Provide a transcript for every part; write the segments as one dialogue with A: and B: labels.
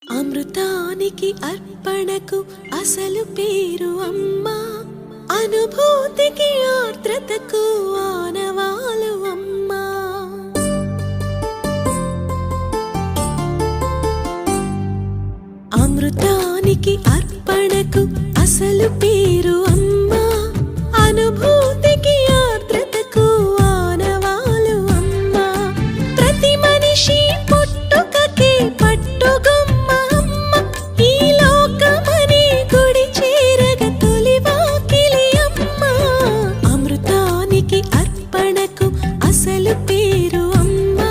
A: అమృతానికి అర్పణకు అసలు పేరు అమ్మా, అనుభూతికి ఆర్ద్రతకు ఆనవాలు అమ్మా. అమృతానికి అర్పణకు అసలు పేరు అమ్మా, అనుభూతికి ఆర్ద్రతకు ఆనవాలు అమ్మా. ప్రతి మనిషి పుట్టుకకి పట్టుగొమ్మ అమ్మ, ఈ లోకమనే గుడి చేరగ తొలి వాకిలి అమ్మ. అమృతానికి అర్పణకు అసలు పేరు అమ్మా,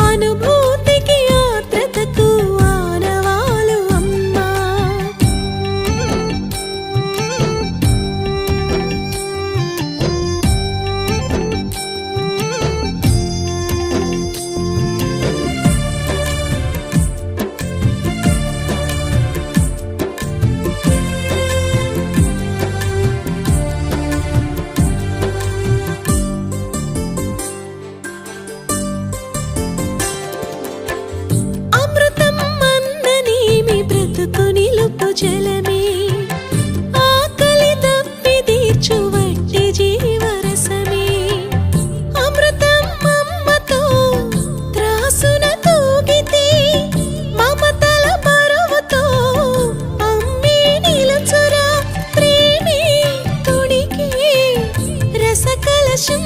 A: అనుభూతికి ఆర్ద్రతకు ఆనవాలు అమ్మా. అమృతం అన్ననేమి బ్రతుకు నిలుపు జలమే, ఆకలి దప్పి తీర్చు వట్టి జీవరసమే. అమృతం అమ్మతో త్రాసున తూగితే, మమతల బరువుతో అమ్మే నిలుచురా. ప్రేమే తొడిగే రసకలశం